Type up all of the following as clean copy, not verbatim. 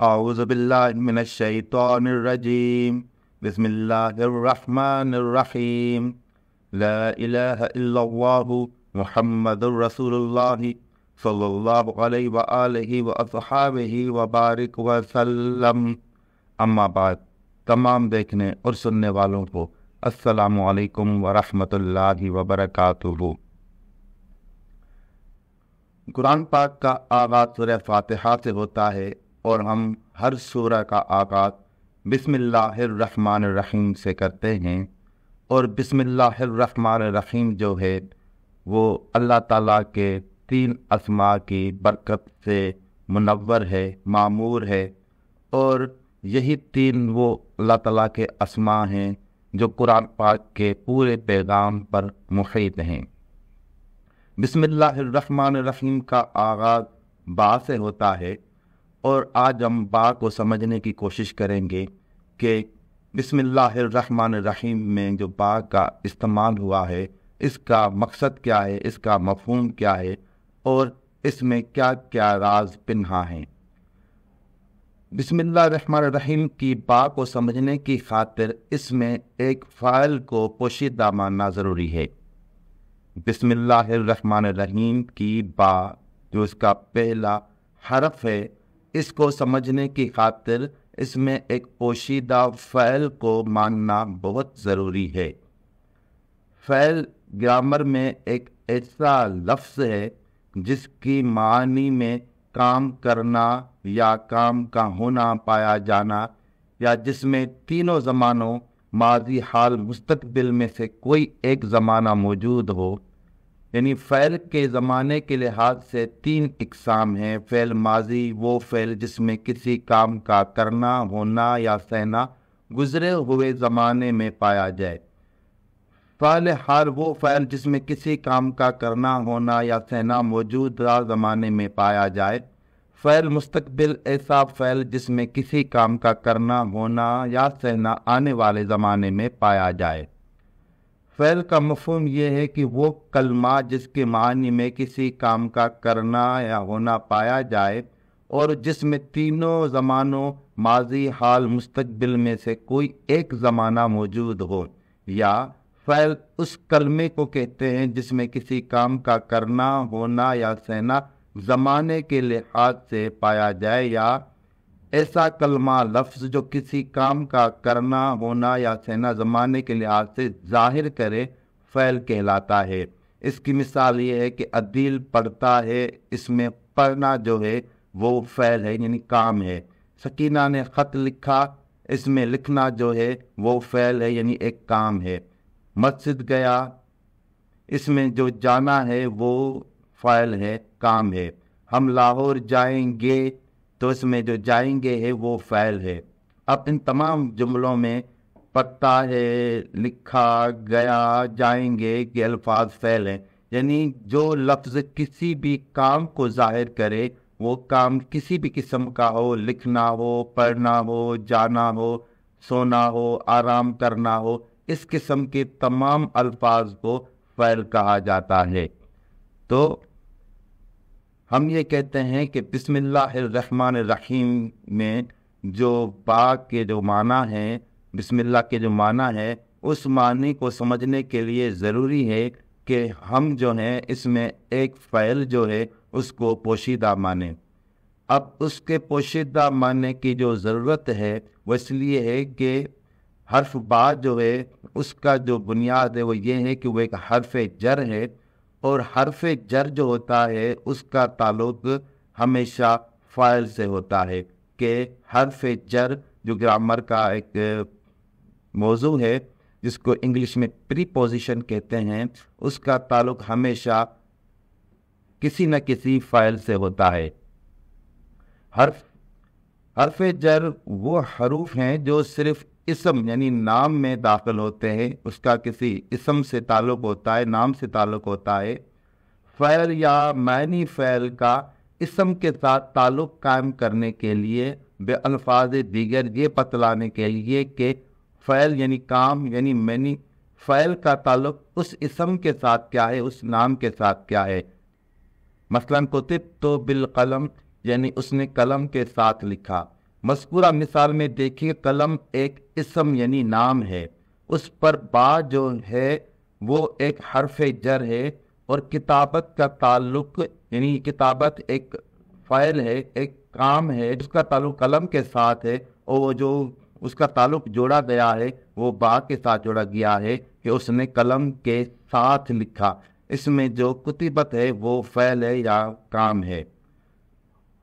اعوذ باللہ من الشیطان الرجیم بسم اللہ الرحمن الرحیم لا الہ الا اللہ محمد الرسول اللہ صلی اللہ علیہ وآلہ واصحابہ وبارک وسلم۔ اما بعد، تمام دیکھنے اور سننے والوں کو السلام علیکم ورحمۃ اللہ وبرکاتہ۔ قرآن پاک کا آغاز سورہ فاتحہ سے ہوتا ہے اور ہم ہر سورہ کا آغاز بسم اللہ الرحمن الرحیم سے کرتے ہیں، اور بسم اللہ الرحمن الرحیم جو ہے وہ اللہ تعالیٰ کے 3 اسماء کی برکت سے منور ہے، معمور ہے، اور یہی 3 وہ اللہ تعالیٰ کے اسماء ہیں جو قرآن پاک کے پورے پیغام پر محیط ہیں۔ بسم اللہ الرحمن الرحیم کا آغاز با سے ہوتا ہے، اور آج ہم با کو سمجھنے کی کوشش کریں گے کہ بسم اللہ الرحمن الرحیم میں جو با کا استعمال ہوا ہے اس کا مقصد کیا ہے، اس کا مفہوم کیا ہے، اور اس میں کیا کیا راز پنہا ہیں۔ بسم اللہ الرحمن الرحیم کی با کو سمجھنے کی خاطر اس میں ایک فاعل کو پوشیدہ ماننا ضروری ہے۔ بسم اللہ الرحمن الرحیم کی با جو اس کا پہلا حرف ہے، اس کو سمجھنے کی خاطر اس میں ایک پوشیدہ فعل کو ماننا بہت ضروری ہے۔ فعل گرامر میں ایک ایسا لفظ ہے جس کی معنی میں کام کرنا یا کام کا ہونا پایا جانا، یا جس میں تینوں زمانوں ماضی، حال، مستقبل میں سے کوئی ایک زمانہ موجود ہو۔ یعنی فعل کے زمانے کے لحاظ سے 3 اقسام ہیں۔ فعل ماضی وہ فعل جس میں کسی کام کا کرنا، ہونا یا سہنا گزرے ہوئے زمانے میں پایا جائے۔ فعل حال وہ فعل جس میں کسی کام کا کرنا، ہونا یا سہنا موجودہ زمانے میں پایا جائے۔ فعل مستقبل ایسا فعل جس میں کسی کام کا کرنا، ہونا یا سہنا آنے والے زمانے میں پایا جائے۔ فعل کا مفہوم یہ ہے کہ وہ کلمہ جس کے معنی میں کسی کام کا کرنا یا ہونا پایا جائے اور جس میں تینوں زمانوں ماضی، حال، مستقبل میں سے کوئی ایک زمانہ موجود ہو، یا فعل اس کلمے کو کہتے ہیں جس میں کسی کام کا کرنا، ہونا یا سہنا زمانے کے لحاظ سے پایا جائے، یا ایسا کلمہ لفظ جو کسی کام کا کرنا، ہونا یا سہنا زمانے کے لحاظ سے ظاہر کرے فعل کہلاتا ہے۔ اس کی مثال یہ ہے کہ عدیل پڑھتا ہے، اس میں پڑھنا جو ہے وہ فعل ہے، یعنی کام ہے۔ سکینہ نے خط لکھا، اس میں لکھنا جو ہے وہ فعل ہے، یعنی ایک کام ہے۔ مسجد گیا، اس میں جو جانا ہے وہ فعل ہے، کام ہے۔ ہم لاہور جائیں گے، تو اس میں جو جائیں گے ہے وہ فعل ہے۔ اب ان تمام جملوں میں پڑھتا ہے، لکھا، گیا، جائیں گے کے الفاظ فعل ہیں، یعنی جو لفظ کسی بھی کام کو ظاہر کرے، وہ کام کسی بھی قسم کا ہو، لکھنا ہو، پڑھنا ہو، جانا ہو، سونا ہو، آرام کرنا ہو، اس قسم کے تمام الفاظ کو فعل کہا جاتا ہے۔ تو ہم یہ کہتے ہیں کہ بسم اللہ الرحمن الرحیم میں جو با کے جو معنی ہیں، بسم اللہ کے جو معنی ہے، اس معنی کو سمجھنے کے لیے ضروری ہے کہ ہم جو ہیں اس میں ایک فعل جو ہے اس کو پوشیدہ مانیں۔ اب اس کے پوشیدہ معنی کی جو ضرورت ہے وہ اس لیے ہے کہ حرف با جو ہے اس کا جو بنیاد ہے وہ یہ ہے کہ وہ ایک حرف جر ہے، اور حرف جر جو ہوتا ہے اس کا تعلق ہمیشہ فاعل سے ہوتا ہے، کہ حرف جر جو گرامر کا ایک موضوع ہے جس کو انگلش میں پری پوزیشن کہتے ہیں، اس کا تعلق ہمیشہ کسی نہ کسی فاعل سے ہوتا ہے۔ حرف جر وہ حروف ہیں جو صرف اسم یعنی نام میں داخل ہوتے ہیں، اس کا کسی اسم سے تعلق ہوتا ہے، نام سے تعلق ہوتا ہے۔ فعل یا معنی فعل کا اسم کے ساتھ تعلق قائم کرنے کے لیے بے الفاظ دیگر یہ بتلانے کے لیے کہ فعل یعنی کام یعنی معنی فعل کا تعلق اس اسم کے ساتھ کیا ہے، اس نام کے ساتھ کیا ہے۔ مثلا کتب تو بالقلم یعنی اس نے قلم کے ساتھ لکھا، مذکورہ مثال میں دیکھیے قلم ایک اسم یعنی نام ہے، اس پر با جو ہے وہ ایک حرف جر ہے، اور کتابت کا تعلق یعنی کتابت ایک فعل ہے، ایک کام ہے، اس کا تعلق قلم کے ساتھ ہے، اور وہ جو اس کا تعلق جوڑا گیا ہے وہ با کے ساتھ جوڑا گیا ہے کہ اس نے قلم کے ساتھ لکھا۔ اس میں جو کتبت ہے وہ فعل ہے یا کام ہے۔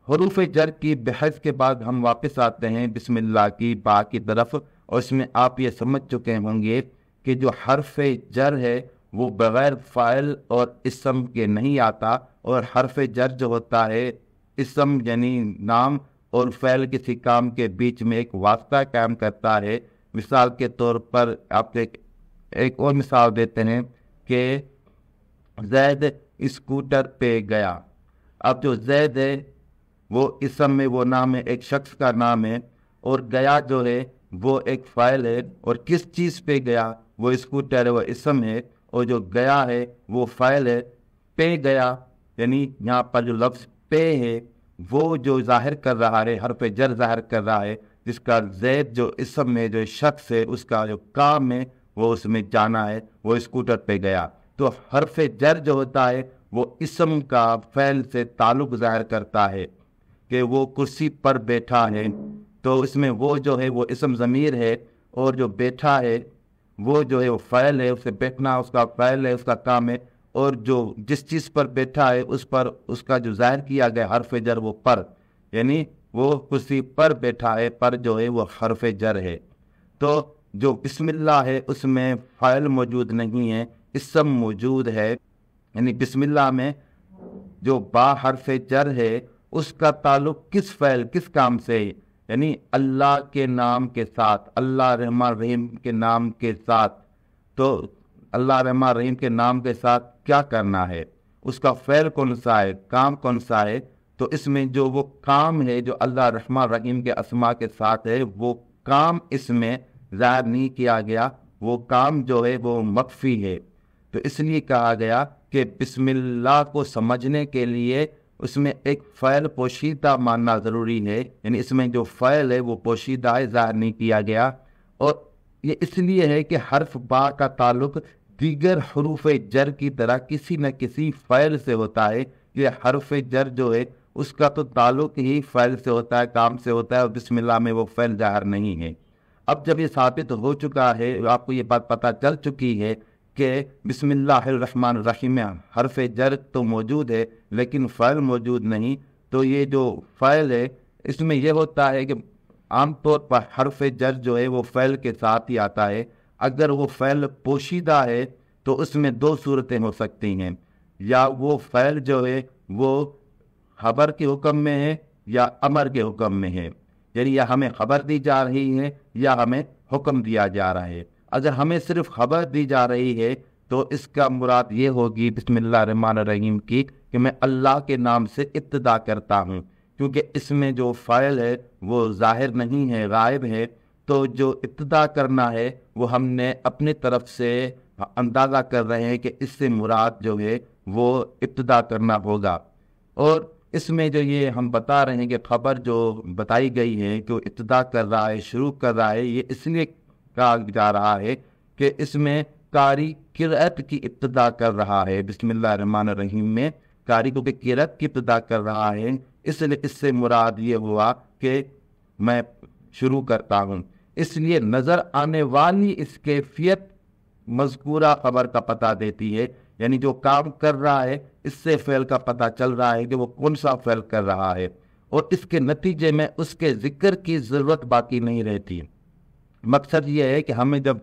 حروف جر کی بحث کے بعد ہم واپس آتے ہیں بسم اللہ کی با کی طرف، اور اس میں آپ یہ سمجھ چکے ہوں گے کہ جو حرف جر ہے وہ بغیر فاعل اور اسم کے نہیں آتا، اور حرف جر جو ہوتا ہے اسم یعنی نام اور فعل کسی کام کے بیچ میں ایک واسطہ قائم کرتا ہے۔ مثال کے طور پر آپ ایک اور مثال دیتے ہیں کہ زید اسکوٹر پہ گیا۔ اب جو زید ہے وہ اسم میں وہ نام ہے، ایک شخص کا نام ہے، اور گیا جو ہے وہ ایک فاعل ہے، اور کس چیز پہ گیا وہ اسکوٹر ہے، وہ اسم ہے، اور جو گیا ہے وہ فاعل ہے۔ پہ گیا یعنی یہاں پر جو لفظ پہ ہے وہ جو ظاہر کر رہا ہے، حرف جر ظاہر کر رہا ہے، جس کا زید جو اسم میں جو شخص ہے اس کا جو کام ہے وہ اس میں جانا ہے، وہ اسکوٹر پہ گیا۔ تو حرف جر جو ہوتا ہے وہ اسم کا فعل سے تعلق ظاہر کرتا ہے کہ وہ کرسی پر بیٹھا ہے، تو اس میں وہ جو ہے وہ اسم ضمیر ہے، اور جو بیٹھا ہے وہ جو ہے وہ فعل ہے، اسے بیٹھنا اس کا فعل ہے، اس کا کام ہے، اور جو جس چیز پر بیٹھا ہے اس پر اس کا جو ظاہر کیا گیا حرف جر وہ پر، یعنی وہ کرسی پر بیٹھا ہے، پر جو ہے وہ حرف جر ہے۔ تو جو بسم اللہ ہے اس میں فاعل موجود نہیں ہے، اسم موجود ہے، یعنی بسم اللہ میں جو با حرف جر ہے اس کا تعلق کس فعل کس کام سے ہے، یعنی اللہ کے نام کے ساتھ، اللہ رحمان رحیم کے نام کے ساتھ۔ تو اللہ رحمان رحیم کے نام کے ساتھ کیا کرنا ہے، اس کا فعل کون سا ہے، کام کون سا ہے، تو اس میں جو وہ کام ہے جو اللہ رحمان رحیم کے اسماء کے ساتھ ہے وہ کام اس میں ظاہر نہیں کیا گیا، وہ کام جو ہے وہ مخفی ہے۔ تو اس لیے کہا گیا کہ بسم اللہ کو سمجھنے کے لیے اس میں ایک فعل پوشیدہ ماننا ضروری ہے، یعنی اس میں جو فعل ہے وہ پوشیدہ ہے، ظاہر نہیں کیا گیا، اور یہ اس لیے ہے کہ حرف با کا تعلق دیگر حروف جر کی طرح کسی نہ کسی فعل سے ہوتا ہے۔ یہ حرف جر جو ہے اس کا تو تعلق ہی فعل سے ہوتا ہے، کام سے ہوتا ہے، اور بسم اللہ میں وہ فعل ظاہر نہیں ہے۔ اب جب یہ ثابت ہو چکا ہے، آپ کو یہ بات پتہ چل چکی ہے کہ بسم اللہ الرحمن الرحیم میں حرف جر تو موجود ہے لیکن فعل موجود نہیں، تو یہ جو فعل ہے اس میں یہ ہوتا ہے کہ عام طور پر حرف جر جو ہے وہ فعل کے ساتھ ہی آتا ہے۔ اگر وہ فعل پوشیدہ ہے تو اس میں دو صورتیں ہو سکتی ہیں، یا وہ فعل جو ہے وہ خبر کے حکم میں ہے یا امر کے حکم میں ہے، یعنی یا ہمیں خبر دی جا رہی ہے یا ہمیں حکم دیا جا رہا ہے۔ اگر ہمیں صرف خبر دی جا رہی ہے تو اس کا مراد یہ ہوگی بسم اللہ الرحمن الرحیم کی کہ میں اللہ کے نام سے ابتدا کرتا ہوں، کیونکہ اس میں جو فاعل ہے وہ ظاہر نہیں ہے، غائب ہے، تو جو ابتدا کرنا ہے وہ ہم نے اپنی طرف سے اندازہ کر رہے ہیں کہ اس سے مراد جو ہے وہ ابتدا کرنا ہوگا۔ اور اس میں جو یہ ہم بتا رہے ہیں کہ خبر جو بتائی گئی ہے کہ وہ ابتدا کر رہا ہے، شروع کر رہا ہے، یہ اس لیے کہا جا رہا ہے کہ اس میں قاری قرأت کی ابتدا کر رہا ہے۔ بسم اللہ الرحمن الرحیم میں قاری کو قرأت کی ابتدا کر رہا ہے، اس لیے اس سے مراد یہ ہوا کہ میں شروع کرتا ہوں۔ اس لیے نظر آنے والی اس کیفیت مذکورہ خبر کا پتہ دیتی ہے، یعنی جو کام کر رہا ہے اس سے فعل کا پتہ چل رہا ہے کہ وہ کون سا فعل کر رہا ہے، اور اس کے نتیجے میں اس کے ذکر کی ضرورت باقی نہیں رہتی۔ مقصد یہ ہے کہ ہمیں جب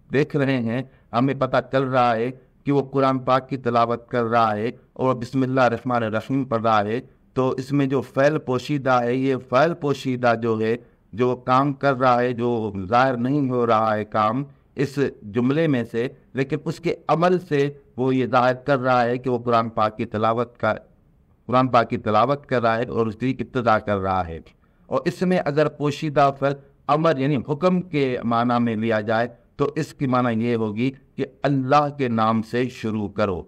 دیکھ رہے ہیں ہمیں پتہ چل رہا ہے کہ وہ قرآن پاک کی تلاوت کر رہا ہے اور بسم اللہ الرحمن الرحیم پڑھ رہا ہے، تو اس میں جو فعل پوشیدہ ہے، یہ فعل پوشیدہ جو ہے جو کام کر رہا ہے، جو ظاہر نہیں ہو رہا ہے کام اس جملے میں سے، لیکن اس کے عمل سے وہ یہ ظاہر کر رہا ہے کہ وہ قرآن پاک کی تلاوت کر رہا ہے اور اس کی ابتدا کر رہا ہے۔ اور اس میں اگر پوشیدہ فعل امر یعنی حکم کے معنی میں لیا جائے تو اس کی معنی یہ ہوگی کہ اللہ کے نام سے شروع کرو۔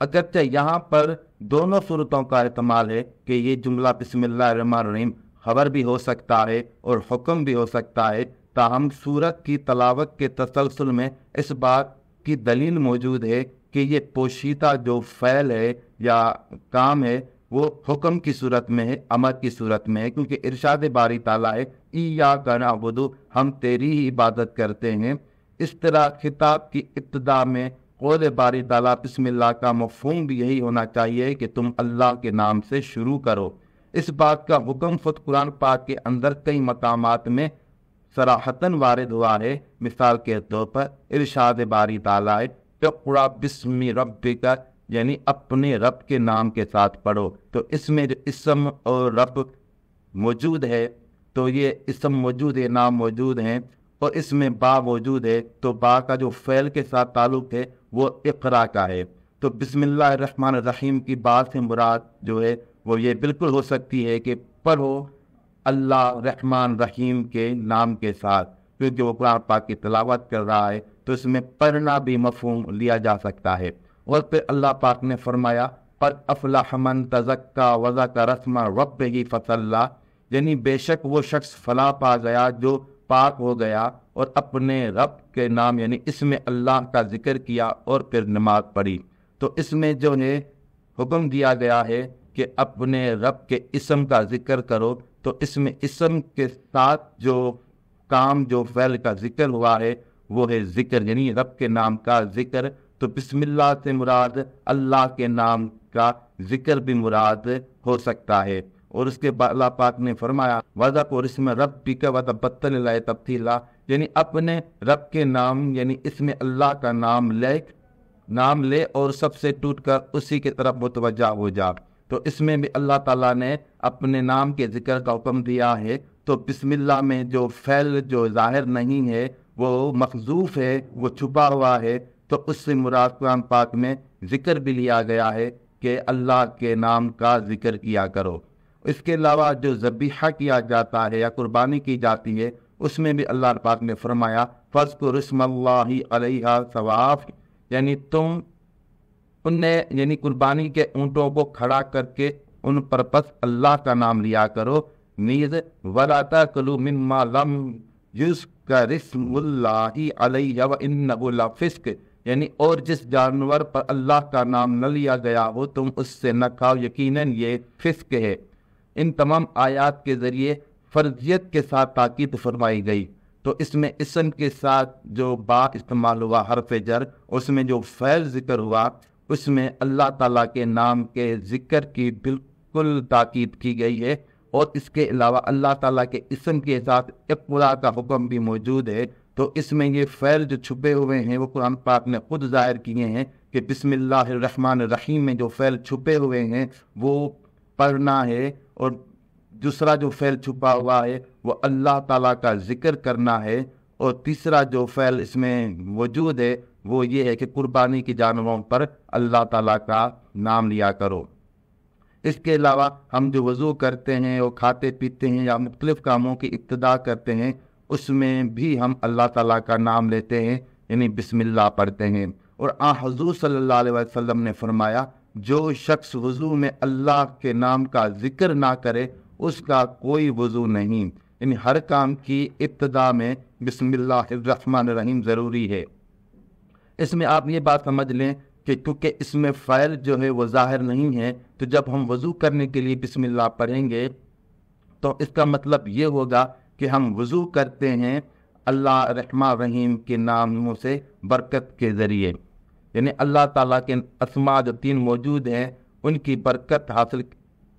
اگرچہ یہاں پر دونوں صورتوں کا احتمال ہے کہ یہ جملہ بسم اللہ الرحمن الرحیم خبر بھی ہو سکتا ہے اور حکم بھی ہو سکتا ہے، تاہم سورت کی تلاوت کے تسلسل میں اس بات کی دلیل موجود ہے کہ یہ پوشیدہ جو فعل ہے یا کام ہے وہ حکم کی صورت میں ہے، امر کی صورت میں ہے، کیونکہ ارشاد باری تعالیٰ ہے ایاک نعبد، ہم تیری ہی عبادت کرتے ہیں۔ اس طرح خطاب کی ابتدا میں قول باری تعالیٰ بسم اللہ کا مفہوم بھی یہی ہونا چاہیے کہ تم اللہ کے نام سے شروع کرو۔ اس بات کا حکم خود قرآن پاک کے اندر کئی مقامات میں صراحتاً وارد ہوا ہے۔ مثال کے طور پر ارشاد باری تعالیٰ ہے اقرأ بسم ربک، یعنی اپنے رب کے نام کے ساتھ پڑھو۔ تو اس میں جو اسم اور رب موجود ہے تو یہ اسم موجود ہے، نام موجود ہیں، اور اس میں با موجود ہے، تو با کا جو فعل کے ساتھ تعلق ہے وہ اقرا کا ہے۔ تو بسم اللہ الرحمن الرحیم کی بات سے مراد جو ہے وہ یہ بالکل ہو سکتی ہے کہ پڑھو اللہ رحمان رحیم کے نام کے ساتھ، کیونکہ وہ قرآن پاک کی تلاوت کر رہا ہے تو اس میں پڑھنا بھی مفہوم لیا جا سکتا ہے۔ اور پھر اللہ پاک نے فرمایا قد افلح من تزکا وذکر اسم ربہ فصلی، یعنی بے شک وہ شخص فلاح پا گیا جو پاک ہو گیا اور اپنے رب کے نام یعنی اسم اللہ کا ذکر کیا اور پھر نماز پڑھی۔ تو اس میں جو ہے حکم دیا گیا ہے کہ اپنے رب کے اسم کا ذکر کرو، تو اس میں اسم کے ساتھ جو کام جو فعل کا ذکر ہوا ہے وہ ہے ذکر، یعنی رب کے نام کا ذکر۔ تو بسم اللہ سے مراد اللہ کے نام کا ذکر بھی مراد ہو سکتا ہے۔ اور اس کے بعد اللہ پاک نے فرمایا وَذَكُرِ اسْمَ رَبِّكَ وَتَبَتَّلْ إِلَيْهِ تَبْتِيلًا، یعنی اپنے رب کے نام یعنی اس میں اللہ کا نام لے اور سب سے ٹوٹ کر اسی کی طرف متوجہ ہو جا۔ تو اس میں بھی اللہ تعالیٰ نے اپنے نام کے ذکر کا حکم دیا ہے۔ تو بسم اللہ میں جو فعل جو ظاہر نہیں ہے وہ محذوف ہے، وہ چھپا ہوا ہے، تو اس سے مراد قرآن پاک میں ذکر بھی لیا گیا ہے کہ اللہ کے نام کا ذکر کیا کرو۔ اس کے علاوہ جو ذبیحہ کیا جاتا ہے یا قربانی کی جاتی ہے اس میں بھی اللہ پاک نے فرمایا فَاذْكُرِ اسْمَ اللَّهِ عَلَيْهَا صَوَافٍ، یعنی تم انہیں یعنی قربانی کے اونٹوں کو کھڑا کر کے ان پر پس اللہ کا نام لیا کرو، نیز وَلَا تَأْكُلُوا مِمَّا لَمْ يُذْكَرِ اسْمُ اللَّهِ عَلَيْهِ وَإِنَّهُ لَفِسْقٌ، یعنی اور جس جانور پر اللہ کا نام نہ لیا گیا ہو تم اس سے نہ کھاؤ، یقیناً یہ فسق ہے۔ ان تمام آیات کے ذریعے فرضیت کے ساتھ تاکید فرمائی گئی۔ تو اس میں اسم کے ساتھ جو با استعمال ہوا حرف جر، اس میں جو فعل ذکر ہوا اس میں اللہ تعالیٰ کے نام کے ذکر کی بالکل تاکید کی گئی ہے، اور اس کے علاوہ اللہ تعالیٰ کے اسم کے ساتھ اقرا کا حکم بھی موجود ہے۔ تو اس میں یہ فعل جو چھپے ہوئے ہیں وہ قرآن پاک نے خود ظاہر کیے ہیں کہ بسم اللہ الرحمن الرحیم میں جو فعل چھپے ہوئے ہیں وہ پڑھنا ہے، اور دوسرا جو فعل چھپا ہوا ہے وہ اللہ تعالیٰ کا ذکر کرنا ہے، اور تیسرا جو فعل اس میں موجود ہے وہ یہ ہے کہ قربانی کی جانوروں پر اللہ تعالیٰ کا نام لیا کرو۔ اس کے علاوہ ہم جو وضو کرتے ہیں اور کھاتے پیتے ہیں یا مختلف کاموں کی ابتدا کرتے ہیں اس میں بھی ہم اللہ تعالیٰ کا نام لیتے ہیں، یعنی بسم اللہ پڑھتے ہیں۔ اور حضور صلی اللہ علیہ وسلم نے فرمایا جو شخص وضو میں اللہ کے نام کا ذکر نہ کرے اس کا کوئی وضو نہیں، یعنی ہر کام کی ابتدا میں بسم اللہ الرحمن الرحیم ضروری ہے۔ اس میں آپ یہ بات سمجھ لیں کہ کیونکہ اس میں فعل جو ہے وہ ظاہر نہیں ہے، تو جب ہم وضو کرنے کے لیے بسم اللہ پڑھیں گے تو اس کا مطلب یہ ہوگا کہ ہم وضو کرتے ہیں اللہ رحمٰن رحیم کے ناموں سے برکت کے ذریعے، یعنی اللہ تعالیٰ کے اسماء جو 3 موجود ہیں ان کی برکت حاصل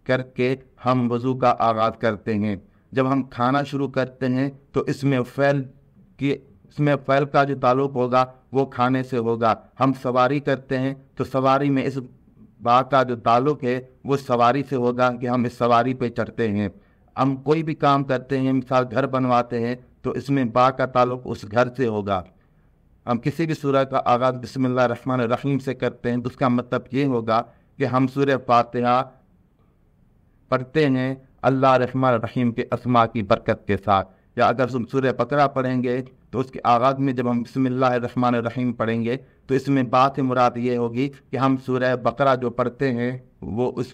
کر کے ہم وضو کا آغاز کرتے ہیں۔ جب ہم کھانا شروع کرتے ہیں تو اس میں فعل کا جو تعلق ہوگا وہ کھانے سے ہوگا۔ ہم سواری کرتے ہیں تو سواری میں اس بات کا جو تعلق ہے وہ سواری سے ہوگا کہ ہم اس سواری پہ چڑھتے ہیں۔ ہم کوئی بھی کام کرتے ہیں، مثال گھر بنواتے ہیں تو اس میں با کا تعلق اس گھر سے ہوگا۔ ہم کسی بھی سورہ کا آغاز بسم اللہ الرحمن الرحیم سے کرتے ہیں تو اس کا مطلب یہ ہوگا کہ ہم سورہ فاتحہ پڑھتے ہیں اللہ رحمٰن الرحیم کے اسماء کی برکت کے ساتھ۔ یا اگر ہم سورہ بقرہ پڑھیں گے تو اس کے آغاز میں جب ہم بسم اللہ الرحمن الرحیم پڑھیں گے تو اس میں بات مراد یہ ہوگی کہ ہم سورہ بقرہ جو پڑھتے ہیں وہ اس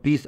30